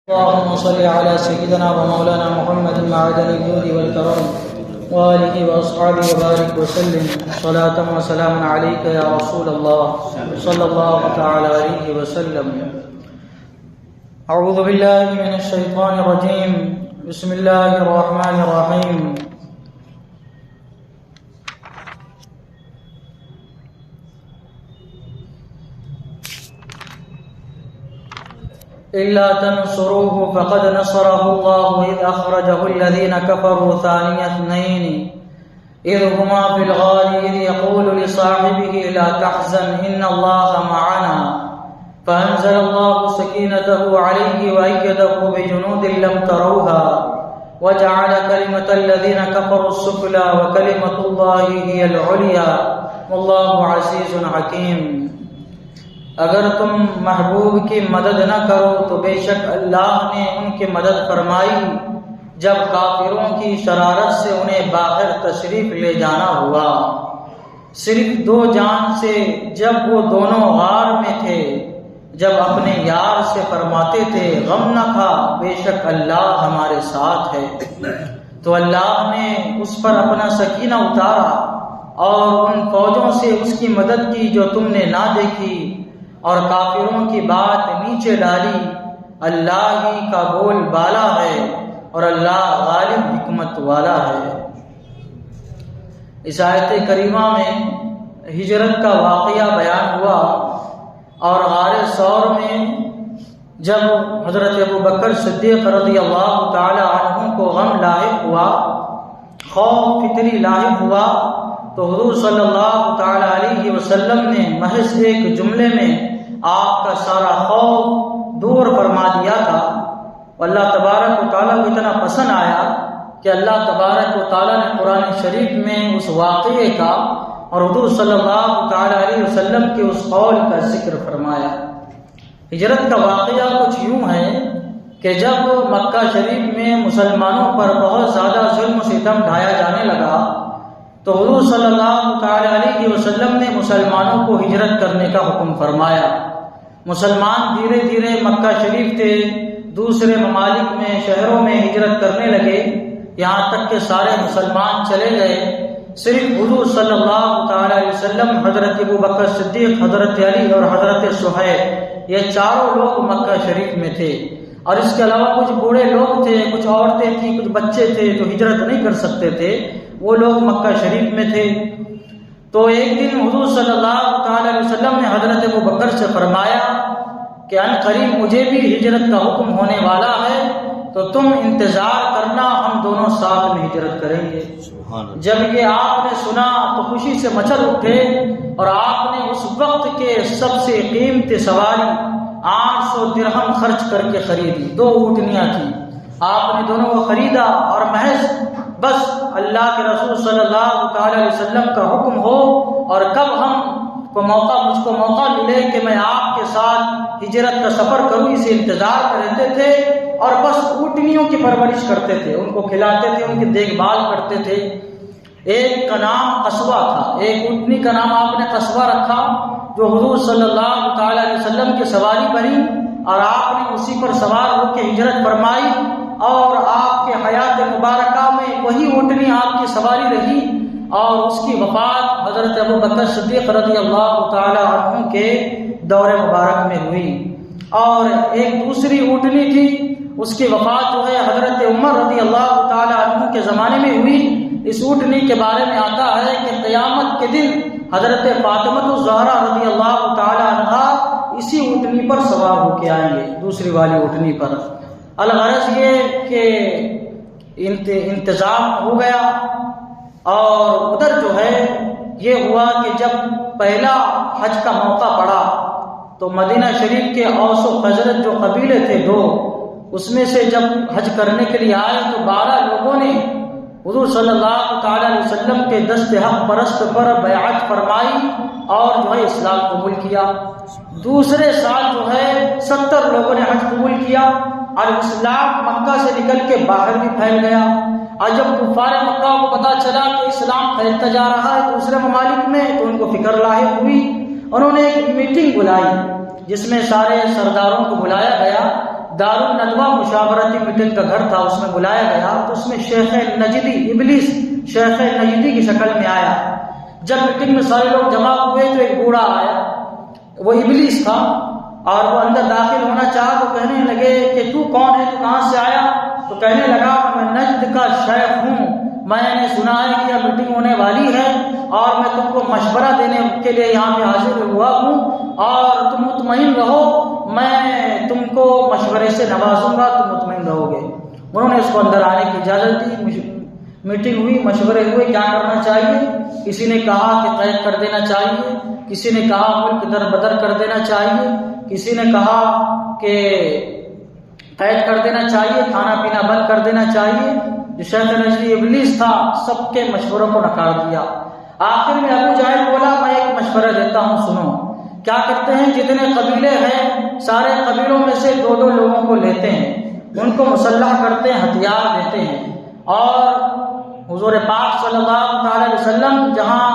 اللهم صل على سيدنا ومولانا محمد معدن الجود والكرم وآله وأصحابه وبارك وسلم صلاة وسلام عليك يا رسول الله صلى الله تعالى عليه وسلم. أعوذ بالله من الشيطان الرجيم. بسم الله الرحمن الرحيم. إلا تنصروه فقد نصره الله إذ أخرجه الذين كفروا ثاني اثنين إذ هما في الغار إذ يقول لصاحبه لا تحزن إن الله معنا فأنزل الله سكينته عليه وأيده بجنود لم تروها وجعل كلمة الذين كفروا السفلى وكلمة الله هي العليا والله عزيز حكيم. اگر تم محبوب کی مدد نہ کرو تو بے شک اللہ نے ان کی مدد فرمائی جب کافروں کی شرارت سے انہیں باہر تشریف لے جانا ہوا. صرف دو جان سے جب وہ دونوں غار میں تھے جب اپنے یار سے فرماتے تھے غم نہ کھا بے شک اللہ ہمارے ساتھ ہے، تو اللہ نے اس پر اپنا سکینہ اتارا اور ان فوجوں سے اس کی مدد کی جو تم نے نہ دیکھی اور کافروں کی بات نیچے ڈالی. اللہ ہی کا بول بالا ہے اور اللہ غالب حکمت والا ہے. اس آیت کریمہ میں ہجرت کا واقعہ بیان ہوا اور غار ثور میں جب حضرت ابوبکر صدیق رضی اللہ تعالی عنہ کو غم لاحق ہوا، خوف فطری لاحق ہوا، تو حضور صلی اللہ تعالی علیہ وسلم نے محض ایک جملے میں آپ کا سارا خوف دور فرما دیا تھا. اللہ تبارک و تعالیٰ کو اتنا پسند آیا کہ اللہ تبارک و تعالیٰ نے قرآن شریف میں اس واقعے کا اور حضور صلی اللہ تعالی علیہ وسلم کے اس قول کا ذکر فرمایا. ہجرت کا واقعہ کچھ یوں ہے کہ جب مکہ شریف میں مسلمانوں پر بہت زیادہ ظلم و ستم ڈھایا جانے لگا تو حضور صلی اللہ تعالی علیہ وسلم نے مسلمانوں کو ہجرت کرنے کا حکم فرمایا. مسلمان دھیرے دھیرے مکہ شریف تھے دوسرے ممالک میں شہروں میں ہجرت کرنے لگے، یہاں تک کہ سارے مسلمان چلے گئے. صرف حضور صلی اللہ تعالی علیہ وسلم، حضرت ابوبکر صدیق، حضرت علی اور حضرت صہیب، یہ چاروں لوگ مکہ شریف میں تھے. اور اس کے علاوہ کچھ بوڑھے لوگ تھے، کچھ عورتیں تھیں، کچھ بچے تھے جو ہجرت نہیں کر سکتے تھے، وہ لوگ مکہ شریف میں تھے. تو ایک دن حضور صلی اللہ تعالی علیہ وسلم نے حضرت ابوبکر سے فرمایا کہ ان قریب مجھے بھی ہجرت کا حکم ہونے والا ہے، تو تم انتظار کرنا، ہم دونوں ساتھ میں ہجرت کریں گے. جب یہ آپ نے سنا تو خوشی سے مچل اٹھے اور آپ نے اس وقت کے سب سے قیمتی سواری 800 درہم خرچ کر کے خریدی. 2 اونٹنیاں تھیں، آپ نے دونوں کو خریدا اور محض بس اللہ کے رسول صلی اللہ تعالی علیہ وسلم کا حکم ہو اور کب مجھ کو موقع ملے کہ میں آپ کے ساتھ ہجرت کا سفر کروں، اسے انتظار میں رہتے تھے اور بس اونٹنیوں کی پرورش کرتے تھے، ان کو کھلاتے تھے، ان کی دیکھ بھال کرتے تھے. ایک کا نام قصوہ تھا، ایک اونٹنی کا نام آپ نے قصوہ رکھا جو حضور صلی اللہ تعالی علیہ وسلم کی سواری بنی اور آپ نے اسی پر سوار ہو کے ہجرت فرمائی اور آپ کے حیات مبارکہ میں وہی اونٹنی آپ کی سواری رہی اور اس کی وفات حضرت ابوبکر صدیق رضی اللہ تعالی عنہ کے دور مبارک میں ہوئی. اور ایک دوسری اونٹنی تھی، اس کی وفات جو ہے حضرت عمر رضی اللہ تعالی عنہ کے زمانے میں ہوئی. اس اونٹنی کے بارے میں آتا ہے کہ قیامت کے دن حضرت فاطمہ الزہرا رضی اللہ تعالی عنہا اسی اونٹنی پر سوار ہو کے آئیں گے، دوسری والی اونٹنی پر. الغرض یہ کہ انتظام ہو گیا اور ادھر جو ہے یہ ہوا کہ جب پہلا حج کا موقع پڑا تو مدینہ شریف کے اوس و خزرج جو قبیلے تھے 2، اس میں سے جب حج کرنے کے لیے آئے تو 12 لوگوں نے حضور صلی اللہ تعالی علیہ وسلم کے دست حق پرست پر بیعت فرمائی اور جو ہے اسلام قبول کیا. دوسرے سال جو ہے 70 لوگوں نے حج قبول کیا اور اسلام مکہ سے نکل کے باہر بھی پھیل گیا. اور جب کفار مکہ کو پتہ چلا کہ اسلام پھیلتا جا رہا ہے دوسرے ممالک میں تو ان کو فکر لاحق ہوئی. انہوں نے ایک میٹنگ بلائی جس میں سارے سرداروں کو بلایا گیا دارالندوہ مشاورتی میٹنگ کا گھر تھا، اس میں بلایا گیا تو اس میں شیخ نجدی ابلیس شیخ نجدی کی شکل میں آیا۔ جب میٹنگ میں سارے لوگ جمع ہوئے تو ایک بوڑھا آیا، وہ ابلیس تھا، اور وہ اندر داخل ہونا چاہا تو کہنے لگے کہ تو کون ہے، تو کہاں سے آیا؟ تو کہنے لگا میں نجد کا شیخ ہوں، میں نے سنا ہے کہ یہ میٹنگ ہونے والی ہے اور میں تم کو مشورہ دینے کے لیے یہاں پہ حاضر ہوا ہوں، اور تم مطمئن رہو، میں تم کو مشورے سے نوازوں گا، تم مطمئن رہو گے۔ انہوں نے اس کو اندر آنے کی اجازت دی، میٹنگ ہوئی، مشورے ہوئے کیا کرنا چاہیے۔ کسی نے کہا کہ قید کر دینا چاہیے، کسی نے کہا ملک در بدر کر دینا چاہیے، کسی نے کہا کہ قید کر دینا چاہیے، کھانا پینا بند کر دینا چاہیے۔ جو شیخ نجدی ابلیس تھا سب کے مشوروں کو نکار دیا۔ آخر میں ابو جہل بولا میں ایک مشورہ دیتا ہوں، سنو۔ کیا کرتے ہیں، جتنے قبیلے ہیں سارے قبیلوں میں سے 2 لوگوں کو لیتے ہیں، ان کو مسلح کرتے ہیں، ہتھیار دیتے ہیں، اور حضور پاک صلی اللہ تعالی علیہ وسلم جہاں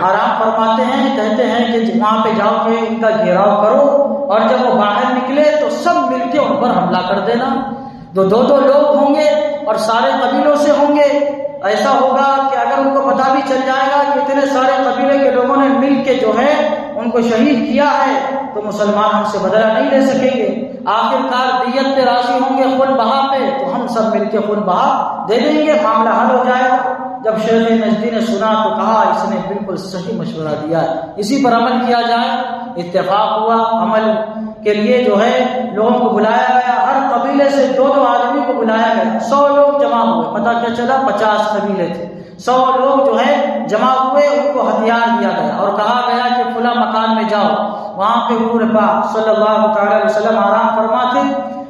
آرام فرماتے ہیں کہتے ہیں کہ وہاں پہ جاؤ کہ ان کا گھیراؤ کرو، اور جب وہ باہر نکلے تو سب مل کے ان پر حملہ کر دینا۔ 2 لوگ ہوں گے اور سارے قبیلوں سے ہوں گے۔ ایسا ہوگا کہ اگر ان کو پتہ بھی چل جائے گا کہ اتنے سارے قبیلے کے لوگوں نے مل کے جو ہے ان کو شہید کیا ہے تو مسلمان ہم سے بدلہ نہیں لے سکیں گے، آخر کار دیت پہ راضی ہوں گے، خون بہا پہ، تو ہم سب مل کے خون بہا دے دیں گے، معاملہ حل ہو جائے گا۔ جب شیخ نجدی نے سنا تو کہا اس نے بالکل صحیح مشورہ دیا ہے، اسی پر عمل کیا جائے۔ اتفاق ہوا، عمل کے لیے جو ہے لوگوں کو بلایا گیا، ہر قبیلے سے 2 آدمی کو بلایا گیا۔ 100 لوگ جمع ہوئے، پتہ کیا چلا 50 قبیلے تھے، 100 لوگ جو ہے جمع ہوئے، ان کو ہتھیار دیا گیا اور کہا گیا کہ فلاں مکان میں جاؤ، وہاں پہ حضور پاک صلی اللہ تعالی علیہ وسلم آرام فرماتے۔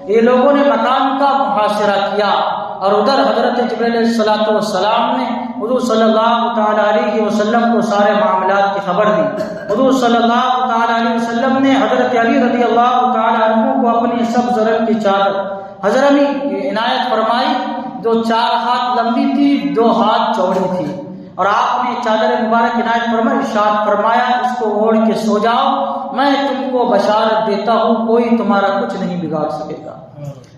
یہ لوگوں نے مکان کا محاصرہ کیا، اور ادھر حضرت جبرائیل علیہ السلام نے حضور صلی اللہ تعالی علیہ وسلم کو سارے معاملات کی خبر دی۔ حضور صلی اللہ تعالی علیہ وسلم نے حضرت علی رضی اللہ تعالی عنہ کو اپنی سبز رنگ کی چادر حضرمی عنایت فرمائی، جو 4 ہاتھ لمبی تھی، 2 ہاتھ چوڑی تھی، اور آپ نے چادر مبارک عنایت فرمائی، ارشاد فرمایا اس کو اوڑھ کے سو جاؤ، میں تم کو بشارت دیتا ہوں کوئی تمہارا کچھ نہیں بگاڑ سکے گا۔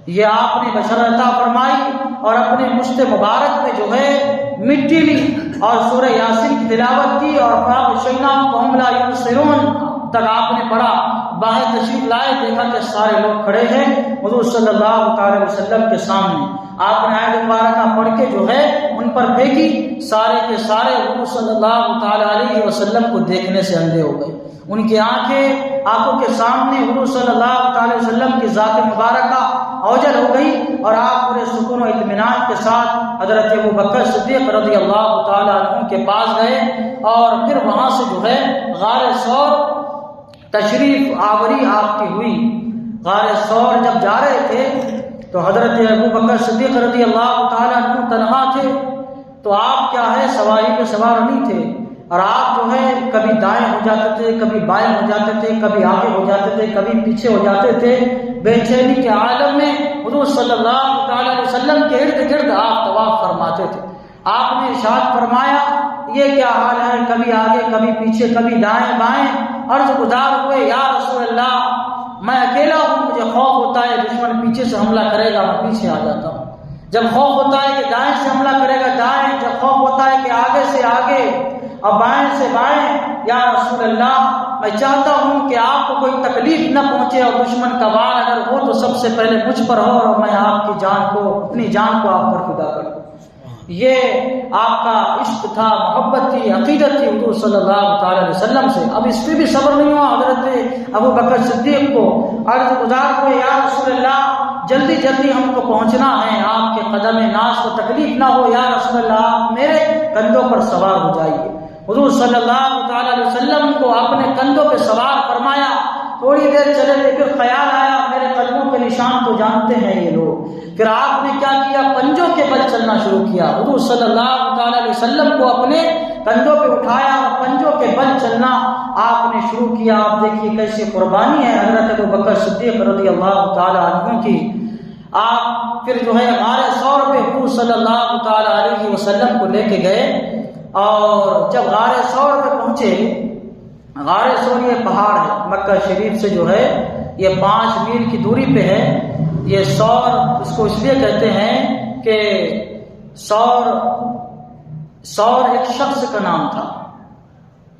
یہ آپ نے بشارت عطا فرمائی اور اپنے مشت مبارک میں جو ہے مٹی لی اور سورہ یاسین کی تلاوت کی، اور فَغَشَيْنَاهُمْ فَهُمْ لَا يُبْصِرُونَ تک آپ نے پڑھا۔ باہر تشریف لائے، دیکھا کہ سارے لوگ کھڑے ہیں حضور صلی اللہ تعالی وسلم کے سامنے۔ آپ نے آیت مبارکہ پڑھ کے جو ہے ان پر پھینکی، سارے کے سارے حضور صلی اللہ تعالی علیہ وسلم کو دیکھنے سے اندھے ہو گئے۔ ان کی آنکھوں کے سامنے حضور صلی اللہ تعالی وسلم کی ذات مبارکہ اوجل ہو گئی، اور آپ پورے سکون و اطمینان کے ساتھ حضرت ابوبکر صدیق رضی اللہ تعالی عنہ کے پاس گئے، اور پھر وہاں سے جو ہے غار ثور تشریف آوری آپ کی ہوئی۔ غار ثور جب جا رہے تھے تو حضرت ابوبکر صدیق رضی اللہ تعالی عنہ تنہا تھے، تو آپ کیا ہے سواری پہ سوار نہیں تھے، اور آپ جو ہے کبھی دائیں ہو جاتے تھے، کبھی بائیں ہو جاتے تھے، کبھی آگے ہو جاتے تھے، کبھی پیچھے ہو جاتے تھے۔ بے چینی کے عالم میں حضور صلی اللہ تعالی علیہ وسلم کے ارد گرد آپ طواف فرماتے تھے۔ آپ نے ارشاد فرمایا یہ کیا حال ہے، کبھی آگے کبھی پیچھے، کبھی دائیں بائیں۔ عرض گزار ہوئے یا رسول اللہ میں اکیلا ہوں، مجھے خوف ہوتا ہے دشمن پیچھے سے حملہ کرے گا، میں پیچھے آ جاتا ہوں۔ جب خوف ہوتا ہے کہ دائیں سے حملہ کرے گا دائیں، جب خوف ہوتا ہے کہ آگے سے آگے اور بائیں سے بائیں۔ یا رسول اللہ میں چاہتا ہوں کہ آپ کو کوئی تکلیف نہ پہنچے، اور دشمن کا وار اگر ہو تو سب سے پہلے مجھ پر ہو، اور میں آپ کی جان کو، اپنی جان کو آپ پر فدا کر دوں۔ یہ آپ کا عشق تھا، محبت تھی، عقیدت تھی حضور صلی اللہ تعالی علیہ وسلم سے۔ اب اس پہ بھی صبر نہیں ہوا حضرت ابوبکر صدیق کو۔ عرض گزار ہوئے یا رسول اللہ جلدی جلدی ہم کو پہنچنا ہے، آپ کے قدم ناز کو تکلیف نہ ہو، یا رسول اللہ آپ میرے کندھوں پر سوار ہو جائیے۔ حضور صلی اللہ تعالی علیہ وسلم کو اپنے کندھوں پہ سوار فرمایا۔ تھوڑی دیر چلے تھے، پھر خیال آیا میرے قدموں کے نشان تو جانتے ہیں یہ لوگ۔ پھر آپ نے کیا کیا، پنجوں کے بل چلنا شروع کیا۔ حضور صلی اللہ تعالی علیہ وسلم کو اپنے کندھوں پہ اٹھایا اور پنجوں کے بل چلنا آپ نے شروع کیا۔ آپ دیکھیے کیسی قربانی ہے حضرت ابوبکر صدیق رضی اللہ تعالی عنہ کی۔ آپ پھر جو ہے غار ثور پہ حضور صلی اللہ تعالی علیہ وسلم کو لے کے گئے، اور جب غار ثور پہ پہنچے، غار ثور یہ پہاڑ ہے، مکہ شریف سے جو ہے یہ 5 میل کی دوری پہ ہے۔ یہ سور اس کو اس لیے کہتے ہیں کہ سور ایک شخص کا نام تھا.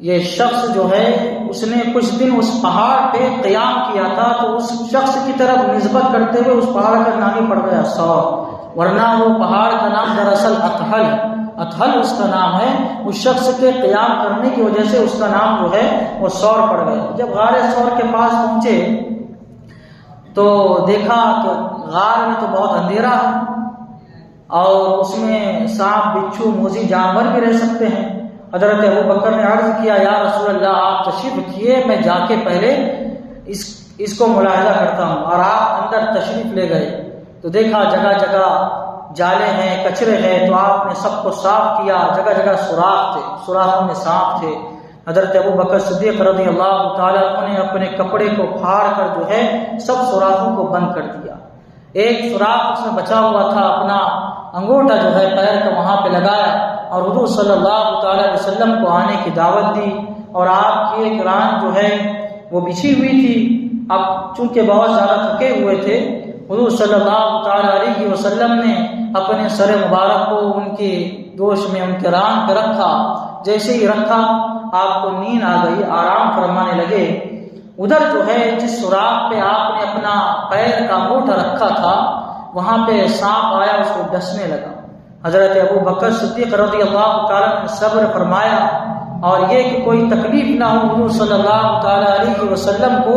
یہ شخص جو ہے اس نے کچھ دن اس پہاڑ پہ قیام کیا تھا، تو اس شخص کی طرف نسبت کرتے ہوئے اس پہاڑ کا نام ہی پڑ گیا سور، ورنہ وہ پہاڑ کا نام دراصل اطحل اس کا نام ہے. اس شخص کے قیام کرنے کی وجہ سے اس کا نام جو ہے وہ سور پڑ گیا. جب غار سور کے پاس پہنچے تو دیکھا کہ غار میں تو بہت اندھیرا ہے اور اس میں سانپ، بچھو، موذی جانور بھی رہ سکتے ہیں. حضرت ابو بکر نے عرض کیا یا رسول اللہ آپ تشریف رکھیے، میں جا کے پہلے اس کو ملاحظہ کرتا ہوں. اور آپ اندر تشریف لے گئے تو دیکھا جگہ جگہ جالے ہیں، کچرے ہیں، تو آپ نے سب کو صاف کیا. جگہ جگہ سوراخ تھے، سوراخوں میں سانپ تھے. حضرت ابو بکر صدیق رضی اللہ تعالیٰ عنہ نے اپنے کپڑے کو پھاڑ کر جو ہے سب سوراخوں کو بند کر دیا. ایک سوراخ اس میں بچا ہوا تھا، اپنا انگوٹھا جو ہے پیر کا وہاں پہ لگایا اور حضور صلی اللہ تعالیٰ علیہ وسلم کو آنے کی دعوت دی. اور آپ کی ایک ران جو ہے وہ بچھی ہوئی تھی. اب چونکہ بہت زیادہ تھکے ہوئے تھے، حضور صلی اللہ تعالیٰ علیہ وسلم نے اپنے سر مبارک کو ان کی دوش میں ان کے ران پہ رکھا. جیسے ہی رکھا آپ کو نیند آ گئی، آرام فرمانے لگے. ادھر جو ہے جس سوراخ پہ آپ نے اپنا پیر کا انگوٹھا رکھا تھا وہاں پہ سانپ آیا، اس کو ڈسنے لگا. حضرت ابو بکر صدیق رضی اللہ تعالیٰ نے صبر فرمایا اور یہ کہ کوئی تکلیف نہ ہو حضور صلی اللہ تعالیٰ علیہ وسلم کو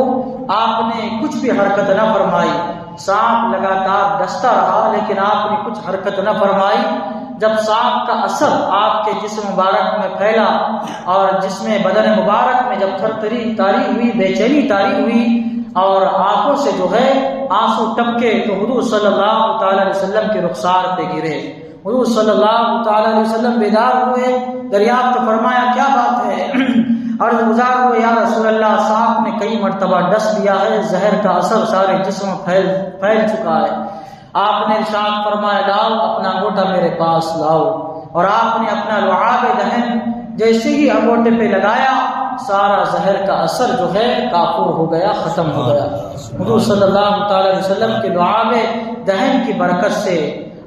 آپ نے کچھ بھی حرکت نہ فرمائی. سانپ لگاتار ڈستا رہا لیکن آپ نے کچھ حرکت نہ فرمائی. جب سانپ کا اثر آپ کے جسم مبارک میں پھیلا اور جس میں بدن مبارک میں جب تھرتھری تاری ہوئی، بے چینی تاری ہوئی اور آنکھوں سے جو ہے آنسو ٹپکے، تو حضور صلی اللہ تعالیٰ علیہ وسلم کے رخسار پہ گرے. حضور صلی اللہ تعالیٰ علیہ وسلم بیدار ہوئے، دریافت فرمایا کیا بات ہے؟ عرض گزار ہوئے یا رسول اللہ سانپ نے کئی مرتبہ ڈس لیا ہے، زہر کا اثر سارے جسم میں پھیل چکا ہے. آپ نے ارشاد فرمایا لاؤ اپنا انگوٹھا میرے پاس لاؤ. اور آپ نے اپنا لعاب دہن جیسے ہی انگوٹھے پہ لگایا سارا زہر کا اثر جو ہے کافور ہو گیا، ختم ہو گیا. حضور صلی اللہ تعالی علیہ وسلم کے لعاب دہن کی برکت سے.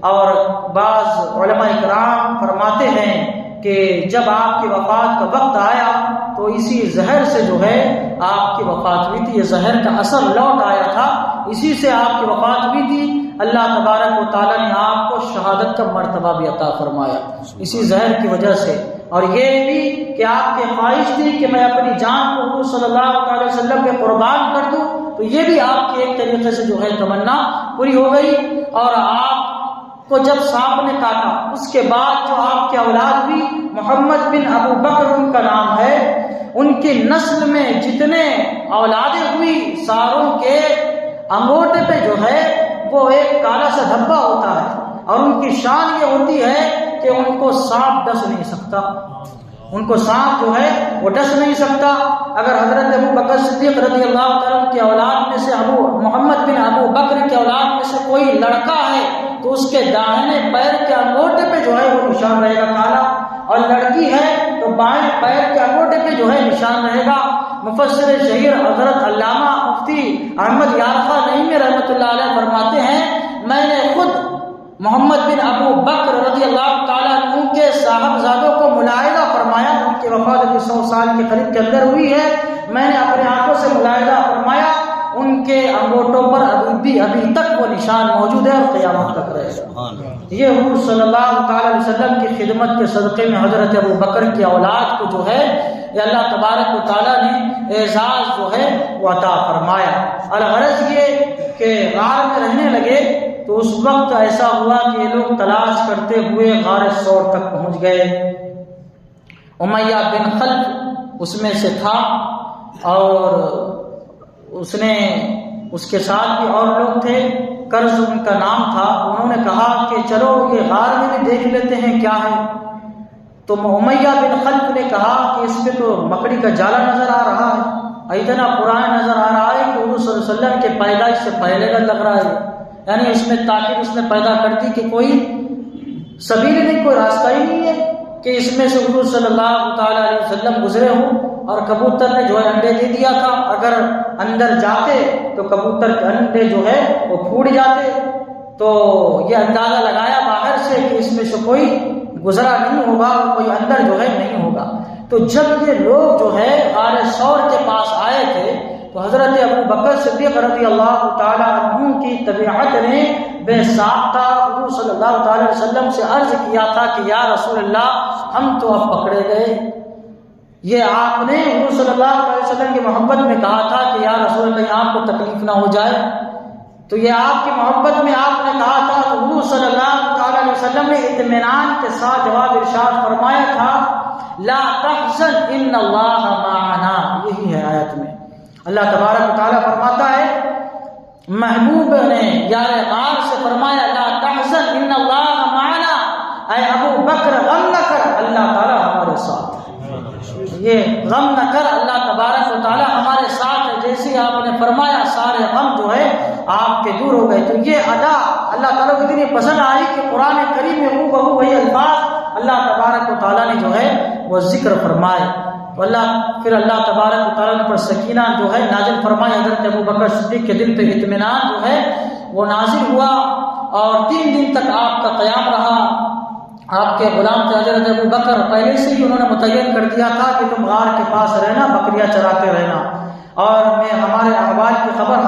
اور بعض علماء اکرام فرماتے ہیں کہ جب آپ کی وفات کا وقت آیا تو اسی زہر سے جو ہے آپ کی وفات ہوئی تھی. یہ زہر کا اثر لوٹ آیا تھا، اسی سے آپ کی وفات ہوئی تھی. اللہ تبارک و تعالیٰ نے آپ کو شہادت کا مرتبہ بھی عطا فرمایا اسی زہر کی وجہ سے. اور یہ بھی کہ آپ کی خواہش تھی کہ میں اپنی جان کو حضور صلی اللہ علیہ وسلم کے قربان کر دوں، تو یہ بھی آپ کی ایک طریقے سے جو ہے تمنا پوری ہو گئی. اور آپ کو جب سانپ نے کاٹا اس کے بعد جو آپ کی اولاد ہوئی محمد بن ابو بکر ان کا نام ہے، ان کی نسل میں جتنے اولادیں ہوئی ساروں کے انگوٹھے پہ جو ہے وہ ایک کالا سا دھبا ہوتا ہے اور ان کی شان یہ ہوتی ہے کہ ان کو سانپ ڈس نہیں سکتا. ان کو سانپ جو ہے وہ ڈس نہیں سکتا. اگر حضرت ابو بکر صدیق رضی اللہ تعالیٰ کی اولاد میں سے محمد بن ابو بکر کی اولاد میں سے کوئی لڑکا ہے تو اس کے داہنے پیر کے انگوٹھے پہ جو ہے وہ نشان رہے گا کالا، اور لڑکی ہے تو بائیں پیر کے انگوٹھے پہ جو ہے نشان رہے گا. مفسر شہیر حضرت علامہ مفتی احمد یارفہ نعیمی رحمۃ اللہ علیہ فرماتے ہیں میں نے خود محمد بن ابو بکر رضی اللہ تعالیٰ عنہ کے صاحبزادوں کو ملاحظہ فرمایا. ان کی وفات ابھی 100 سال کے قریب کے اندر ہوئی ہے. میں نے اپنے آنکھوں سے ملاحظہ فرمایا ان کے انگوٹھوں پر ابھی تک وہ نشان موجود ہے اور قیامت تک رہے گا. یہ حضور صلی اللہ تعالی علیہ وسلم کی خدمت کے صدقے میں حضرت ابو بکر کی اولاد کو جو ہے یہ اللہ تبارک و تعالیٰ نے اعزاز جو ہے وہ عطا فرمایا. الغرض یہ کہ غار میں رہنے لگے تو اس وقت ایسا ہوا کہ یہ لوگ تلاش کرتے ہوئے غار ثور تک پہنچ گئے. امیہ بن خلف اس میں سے تھا اور اس کے ساتھ بھی اور لوگ تھے. کرز ان کا نام تھا. انہوں نے کہا کہ چلو یہ غار میں بھی دیکھ لیتے ہیں کیا ہے. تو امیہ بن خلف نے کہا کہ اس پہ تو مکڑی کا جالا نظر آ رہا ہے، اتنا پرانا نظر آ رہا ہے کہ حضور صلی اللہ علیہ وسلم کے پیدائش سے پہلے کا لگ رہا ہے. یعنی اس میں تاکید اس نے پیدا کر دی کہ کوئی سبیل نہیں، کوئی راستہ ہی نہیں ہے کہ اس میں سے حضور صلی اللہ تعالی علیہ وسلم گزرے ہوں اور کبوتر نے جو ہے انڈے دے دیا تھا، اگر اندر جاتے تو کبوتر کے انڈے جو ہے وہ پھوٹ جاتے، تو یہ اندازہ لگایا باہر سے کہ اس میں سے کوئی گزرا نہیں ہوگا اور کوئی اندر جو ہے نہیں ہوگا۔ تو جب یہ لوگ جو ہے غار ثور کے پاس آئے تھے تو حضرت ابو بکر صدیق رضی اللہ تعالی عنہ کی طبیعت نے بے ساختہ حضور صلی اللہ تعالی وسلم سے عرض کیا تھا کہ یا رسول اللہ ہم تو اب پکڑے گئے۔ یہ آپ نے حضور صلی اللہ علیہ وسلم کی محبت میں کہا تھا کہ یا رسول اللہ آپ کو تکلیف نہ ہو جائے، تو یہ آپ کی محبت میں آپ نے کہا تھا، تو حضور صلی اللہ علیہ وسلم نے اطمینان کے ساتھ جواب ارشاد فرمایا تھا لا تحزن ان اللہ معنا۔ یہی ہے آیت میں اللہ تبارک و تعالیٰ فرماتا ہے، محبوب نے یار غار سے فرمایا لا تحزن ان اللہ معنا، اے ابو بکر غم نہ کر، اللہ تعالیٰ ہمارے ساتھ ہے۔ یہ غم نہ کر، اللہ تبارک و تعالیٰ ہمارے ساتھ ہے، جیسے آپ نے فرمایا سارے غم جو ہے آپ کے دور ہو گئے۔ تو یہ ادا اللہ تعالیٰ کو اتنی پسند آئی کہ قرآن کریم میں بہو وہی الفاظ اللہ تبارک و تعالیٰ نے جو ہے وہ ذکر فرمائے۔ تو پھر اللہ تبارک و تعالیٰ نے پر سکینہ جو ہے نازل فرمایا، حضرت ابو بکر صدیق کے دل پہ اطمینان جو ہے وہ نازل ہوا، اور 3 دن تک آپ کا قیام رہا۔ آپ کے غلام تھے حضرت ابو بکر، پہلے سے ہی انہوں نے متعین کر دیا تھا کہ تم غار کے پاس رہنا، بکریاں چراتے رہنا، اور میں ہمارے احوال کی خبر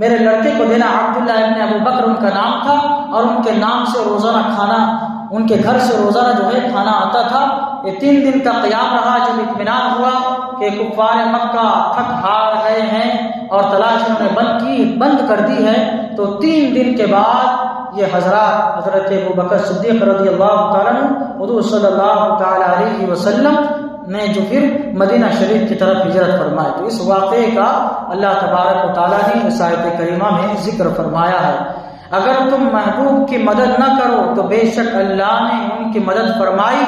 میرے لڑکے کو دینا۔ عبداللہ ابن ابو بکر ان کا نام تھا، اور ان کے نام سے روزانہ کھانا، ان کے گھر سے روزانہ جو ہے کھانا آتا تھا۔ یہ 3 دن کا قیام رہا۔ جب اطمینان ہوا کہ کفار مکہ تھک ہار گئے ہیں اور تلاش انہوں نے بند کر دی ہے، تو 3 دن کے بعد یہ حضرت ابو بکر صدیق رضی اللہ تعالیٰ عنہ حضور صلی اللہ تعالیٰ علیہ وسلم نے جو پھر مدینہ شریف کی طرف ہجرت فرمائے۔ تو اس واقعے کا اللہ تبارک و تعالیٰ نے اس آیت کریمہ میں ذکر فرمایا ہے۔ اگر تم محبوب کی مدد نہ کرو تو بے شک اللہ نے ان کی مدد فرمائی۔